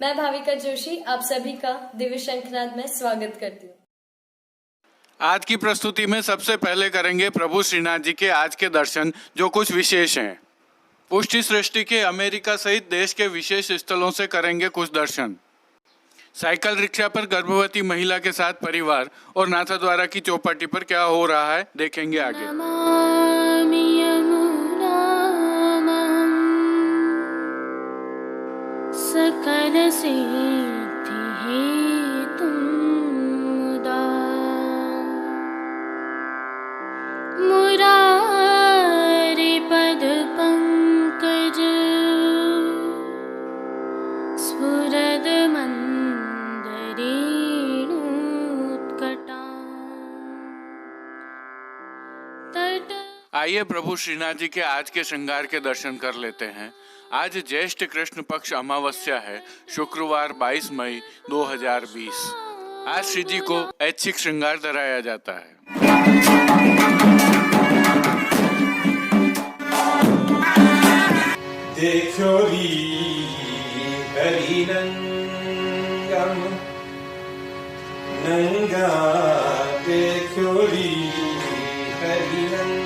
मैं भाविका जोशी आप सभी का दिव्य शंखनाद में स्वागत करती हूँ। आज की प्रस्तुति में सबसे पहले करेंगे प्रभु श्रीनाथ जी के आज के दर्शन, जो कुछ विशेष हैं। पुष्टि सृष्टि के अमेरिका सहित देश के विशेष स्थलों से करेंगे कुछ दर्शन। साइकिल रिक्शा पर गर्भवती महिला के साथ परिवार और नाथद्वारा की चौपाटी पर क्या हो रहा है, देखेंगे आगे। सकल सिद्धि हेतु मुदा मुरारी पद पंकज स्फुरद मंदरेणुत्कटा। आइए प्रभु श्रीनाथ जी के आज के श्रृंगार के दर्शन कर लेते हैं। आज ज्येष्ठ कृष्ण पक्ष अमावस्या है, शुक्रवार 22 मई 2020। आज श्री जी को ऐच्छिक श्रृंगार धराया जाता है। देखो हरिनंगम नंगा देखो हरिनंगम।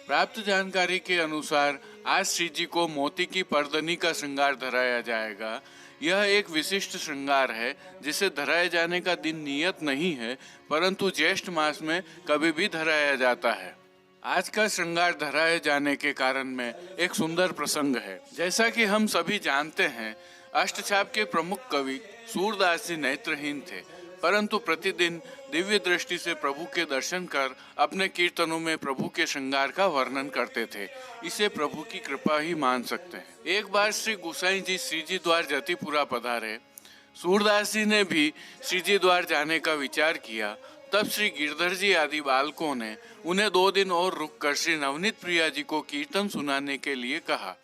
प्राप्त जानकारी के अनुसार आज श्री जी को मोती की परदनी का श्रृंगार धराया जाएगा। यह एक विशिष्ट श्रृंगार है जिसे धराए जाने का दिन नियत नहीं है, परंतु ज्येष्ठ मास में कभी भी धराया जाता है। आज का श्रृंगार धराए जाने के कारण में एक सुंदर प्रसंग है। जैसा कि हम सभी जानते हैं, अष्टछाप के प्रमुख कवि सूरदास जी नेत्रहीन थे, परंतु प्रतिदिन दिव्य दृष्टि से प्रभु के दर्शन कर अपने कीर्तनों में प्रभु के श्रृंगार का वर्णन करते थे। इसे प्रभु की कृपा ही मान सकते हैं। एक बार श्री गुसाई जी श्री जी द्वार जतिपुरा पधारे। सूरदास जी ने भी श्री जी द्वार जाने का विचार किया। तब श्री गिरधर जी आदि बालकों ने उन्हें 2 दिन और रुककर श्री नवनीत प्रिया जी को कीर्तन सुनाने के लिए कहा।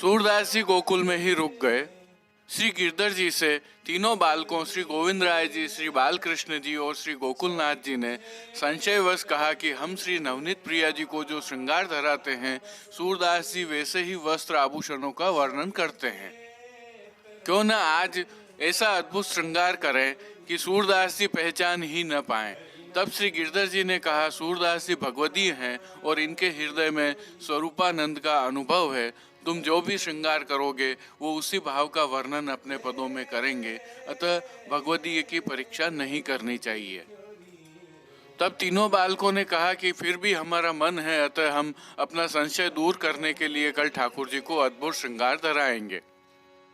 सूरदास जी गोकुल में ही रुक गए। श्री गिरधर जी से तीनों बालकों श्री गोविंद राय जी, श्री बालकृष्ण जी और श्री गोकुलनाथ जी ने संशयवश कहा कि हम श्री नवनीत प्रिया जी को जो श्रृंगार धराते हैं, सूरदास जी वैसे ही वस्त्र आभूषणों का वर्णन करते हैं। क्यों न आज ऐसा अद्भुत श्रृंगार करें कि सूरदास जी पहचान ही न पाएं। तब श्री गिरधर जी ने कहा, सूरदास जी भगवदीय हैं और इनके हृदय में स्वरूपानंद का अनुभव है। तुम जो भी श्रृंगार करोगे वो उसी भाव का वर्णन अपने पदों में करेंगे, अतः भगवदीय की परीक्षा नहीं करनी चाहिए। तब तीनों बालकों ने कहा कि फिर भी हमारा मन है, अतः हम अपना संशय दूर करने के लिए कल ठाकुर जी को अद्भुत श्रृंगार धराएंगे।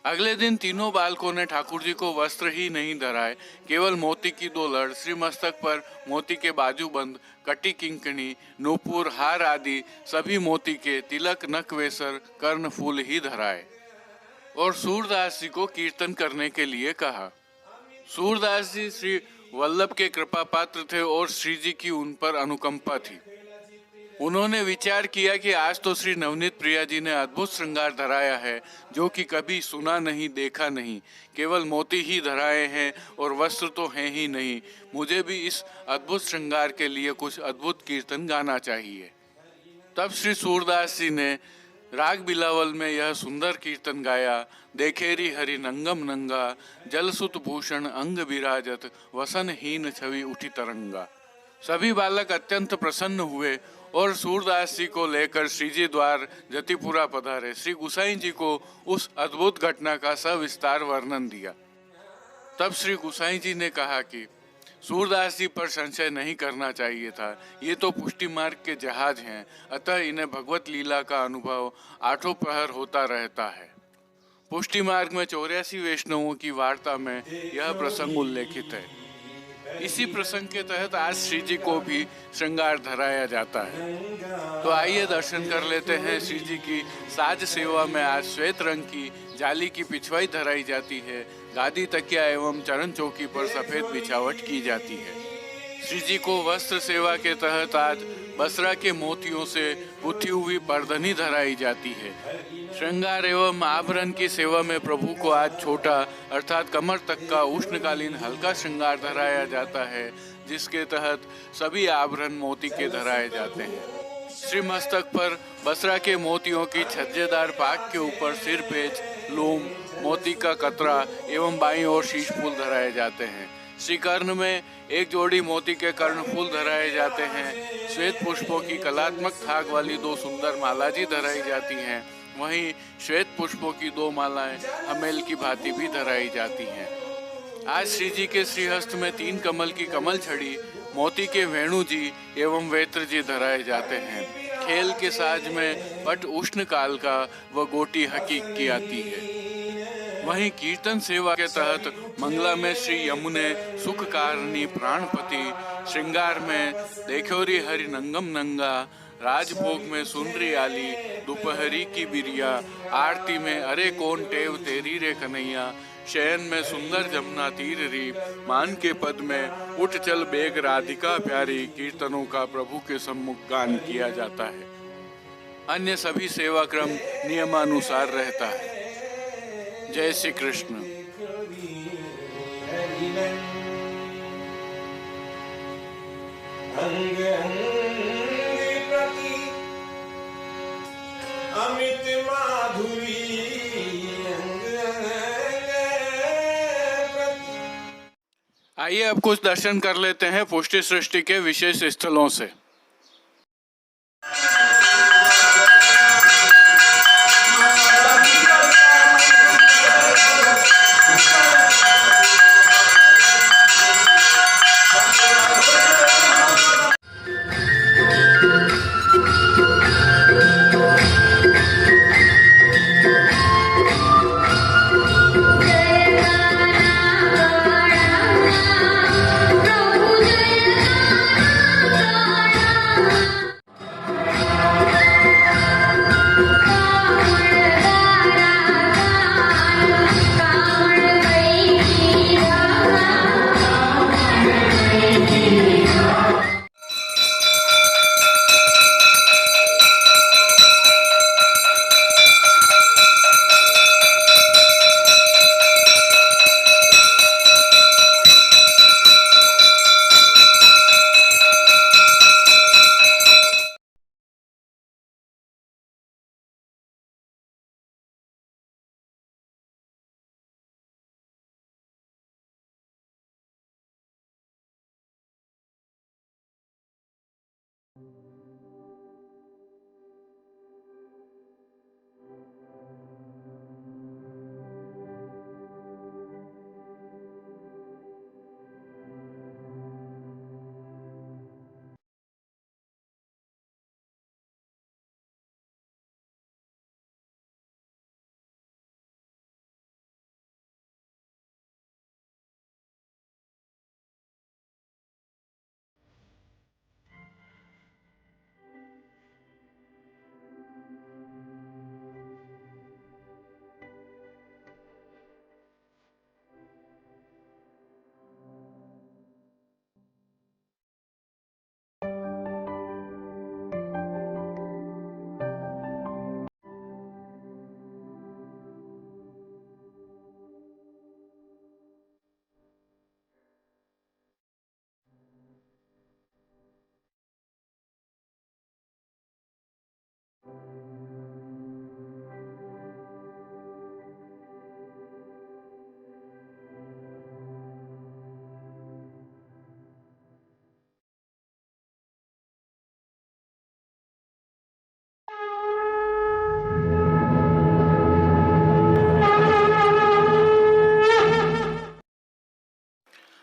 अगले दिन तीनों बालकों ने ठाकुर जी को वस्त्र ही नहीं धराए, केवल मोती की 2 लड़, श्री मस्तक पर मोती के बाजूबंद, कटी किंकणी, नूपुर, हार आदि सभी मोती के तिलक, नखवेसर, कर्ण फूल ही धराए और सूरदास जी को कीर्तन करने के लिए कहा। सूरदास जी श्री वल्लभ के कृपा पात्र थे और श्री जी की उन पर अनुकंपा थी। उन्होंने विचार किया कि आज तो श्री नवनीत प्रिया जी ने अद्भुत श्रृंगार धराया है, जो कि कभी सुना नहीं, देखा नहीं। केवल मोती ही धराए हैं और वस्त्र तो हैं ही नहीं। मुझे भी इस अद्भुत श्रृंगार के लिए कुछ अद्भुत कीर्तन गाना चाहिए। तब श्री सूरदास जी ने राग बिलावल में यह सुंदर कीर्तन गाया। देखेरी हरि नंगम नंगा, जलसुत भूषण अंग विराजत, वसनहीन छवि उठी तरंगा। सभी बालक अत्यंत प्रसन्न हुए और सूरदास जी को लेकर श्री जी द्वार जतिपुरा पधारे। श्री गुसाई जी को उस अद्भुत घटना का सविस्तार वर्णन दिया। तब श्री गुसाई जी ने कहा कि सूरदास जी पर संशय नहीं करना चाहिए था। ये तो पुष्टि मार्ग के जहाज हैं, अतः इन्हें भगवत लीला का अनुभव 8 पहर होता रहता है। पुष्टि मार्ग में 84 वैष्णवों की वार्ता में यह प्रसंग उल्लेखित है। इसी प्रसंग के तहत आज श्री जी को भी श्रृंगार धराया जाता है। तो आइए दर्शन कर लेते हैं। श्री जी की साज सेवा में आज श्वेत रंग की जाली की पिछवाई धराई जाती है। गादी, तकिया एवं चरण चौकी पर सफेद बिछावट की जाती है। श्री जी को वस्त्र सेवा के तहत आज बसरा के मोतियों से गुथी हुई परधनी धराई जाती है। श्रृंगार एवं आभरण की सेवा में प्रभु को आज छोटा अर्थात कमर तक का उष्णकालीन हल्का श्रृंगार धराया जाता है, जिसके तहत सभी आभरण मोती के धराए जाते हैं। श्री मस्तक पर बसरा के मोतियों की छज्जेदार पाग के ऊपर सिर पेच, लूम, मोती का कतरा एवं बाईं ओर शीश फूल धराए जाते हैं। श्री कर्ण में एक जोड़ी मोती के कर्ण फूल धराए जाते हैं। श्वेत पुष्पों की कलात्मक थाक वाली 2 सुंदर मालाजी धराई जाती हैं। वहीं श्वेत पुष्पों की 2 मालाएं हमेल की भांति भी धराई जाती हैं। आज श्री जी के श्रीहस्त में 3 कमल की कमल छड़ी, मोती के वेणु जी एवं वेत्र जी धराए जाते हैं। खेल के साज में पट उष्ण काल का व गोटी हकीक की आती है। वहीं कीर्तन सेवा के तहत मंगला में श्री यमुने सुख कारणी प्राणपति, श्रृंगार में देखोरी हरि नंगम नंगा, राजभोग में सुनरी आली, दोपहरी की बिरिया, आरती में अरे कौन टेव तेरी रे कन्हैया, शयन में सुंदर जमुना तीर री, मान के पद में उठ चल बेग राधिका प्यारी, कीर्तनों का प्रभु के सम्मुख गान किया जाता है। अन्य सभी सेवा क्रम नियमानुसार रहता है। जय श्री कृष्ण। अंग अंग प्रति अमित माधुरी, अंग अंग प्रति। आइए अब कुछ दर्शन कर लेते हैं पुष्टि सृष्टि के विशेष स्थलों से।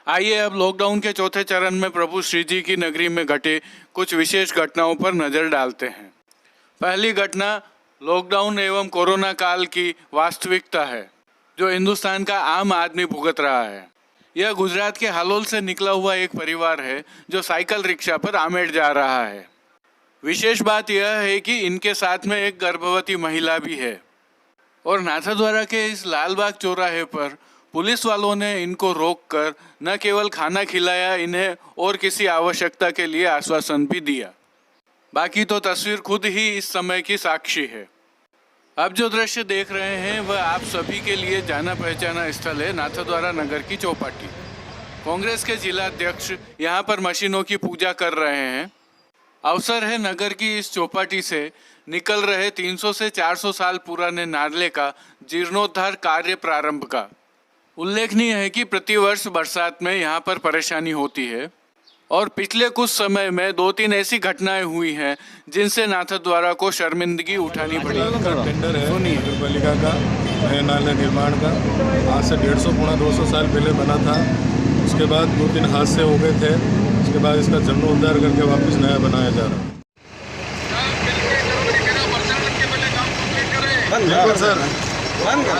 आइए अब लॉकडाउन के चौथे चरण में प्रभु श्री जी की नगरी में घटे कुछ विशेष घटनाओं पर नजर डालते हैं। पहली घटना लॉकडाउन एवं कोरोना काल की वास्तविकता है जो हिंदुस्तान का आम आदमी भुगत रहा है। यह गुजरात के हालोल से निकला हुआ एक परिवार है जो साइकिल रिक्शा पर आमेर जा रहा है। विशेष बात यह है कि इनके साथ में एक गर्भवती महिला भी है और नाथद्वारा के इस लालबाग चौराहे पर पुलिस वालों ने इनको रोककर न केवल खाना खिलाया इन्हें और किसी आवश्यकता के लिए आश्वासन भी दिया। बाकी तो तस्वीर खुद ही इस समय की साक्षी है। अब जो दृश्य देख रहे हैं वह आप सभी के लिए जाना पहचाना स्थल है नाथद्वारा नगर की चौपाटी। कांग्रेस के जिला अध्यक्ष यहाँ पर मशीनों की पूजा कर रहे हैं अवसर है नगर की इस चौपाटी से निकल रहे 300 से 400 साल पुराने नाले का जीर्णोद्धार कार्य प्रारंभ का। उल्लेखनीय है कि प्रतिवर्ष बरसात में यहाँ पर परेशानी होती है और पिछले कुछ समय में 2-3 ऐसी घटनाएं हुई हैं जिनसे नाथद्वारा को शर्मिंदगी उठानी पड़ी। टेंडर है नगर पालिका का नए नाले निर्माण का। आज से 150-200 साल पहले बना था। उसके बाद 2-3 हादसे हो गए थे। उसके बाद इसका जीर्णोद्धार करके वापस नया बनाया जा रहा है। बिल्कुल सर,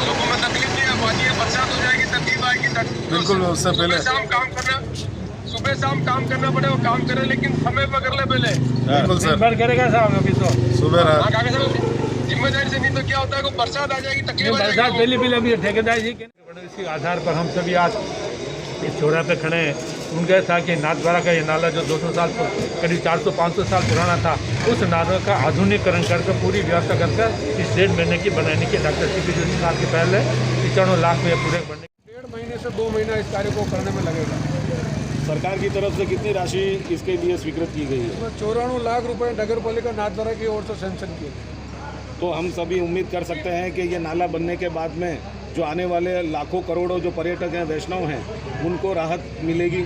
लोगों में तकलीफ नहीं है, बरसात हो जाएगी तकलीफ आएगी। बिल्कुल उससे पहले सुबह शाम काम करना पड़े, वो काम करे लेकिन समय पर कर ले पहले। बिल्कुल सर, करेगा साहब अभी तो सुबह रात जिम्मेदारी से, नहीं तो क्या होता है कि बरसात आ जाएगी तकलीफ आ बरसात जाएगी। पहले अभी ठेकेदार जी के इसी आधार पर हम सभी आज इस चौराहे पे खड़े हैं। उनका था कि नाथद्वारा का ये नाला जो 200 साल करीब 400-500 साल पुराना था, उस नाले का आधुनिकीकरण करके पूरी व्यवस्था करके इस 1.5 महीने की बनाने की डॉक्टर सीपी जोशी साहब की पहल है। 95 लाख में पूरे बनने 1.5 महीने से 2 महीना इस कार्य को करने में लगेगा। सरकार की तरफ से कितनी राशि इसके लिए स्वीकृत की गई है? 94 लाख रुपए नगर पालिका नाथद्वारा की ओर से सैंक्शन किए। तो हम सभी उम्मीद कर सकते हैं कि ये नाला बनने के बाद में जो आने वाले लाखों करोड़ों जो पर्यटक हैं, वैष्णव हैं, उनको राहत मिलेगी।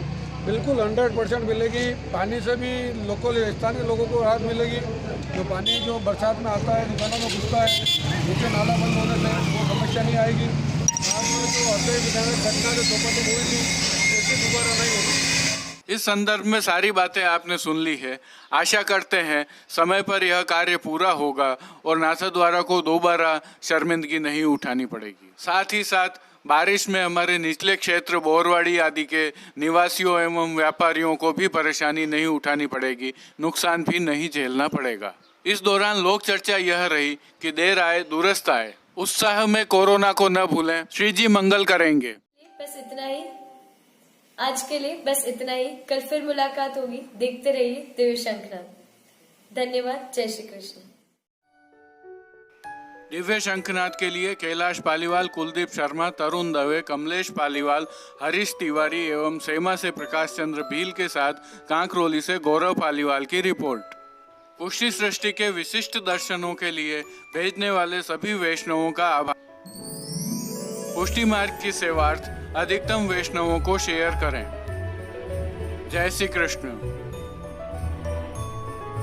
बिल्कुल 100% मिलेगी। पानी से भी लोकल स्थानीय लोगों को राहत मिलेगी। जो पानी जो बरसात में आता है, दुकानों में घुसता है, नीचे नाला बंद होने से वो समस्या नहीं आएगी। आज में जो घटना जो चौपाटी हुई थी, ऐसी दोबारा नहीं होगी। इस संदर्भ में सारी बातें आपने सुन ली है। आशा करते हैं समय पर यह कार्य पूरा होगा और नाथद्वारा को दोबारा शर्मिंदगी नहीं उठानी पड़ेगी। साथ ही साथ बारिश में हमारे निचले क्षेत्र बोरवाड़ी आदि के निवासियों एवं व्यापारियों को भी परेशानी नहीं उठानी पड़ेगी, नुकसान भी नहीं झेलना पड़ेगा। इस दौरान लोक चर्चा यह रही कि देर आए दुरुस्त आए। उत्साह में कोरोना को न भूलें। श्री जी मंगल करेंगे। बस इतना ही आज के लिए, बस इतना ही। कल फिर मुलाकात होगी। देखते रहिए दिव्य शंखनाद। धन्यवाद। जय श्री कृष्ण। दिव्य शंखनाद के लिए कैलाश पालीवाल, कुलदीप शर्मा, तरुण दवे, कमलेश पालीवाल, हरीश तिवारी एवं सेमा से प्रकाश चंद्र भील के साथ कांकरोली से गौरव पालीवाल की रिपोर्ट। पुष्टि सृष्टि के विशिष्ट दर्शनों के लिए भेजने वाले सभी वैष्णवों का आभार। पुष्टि मार्ग की सेवार्थ अधिकतम वैष्णवों को शेयर करें। जय श्री कृष्ण।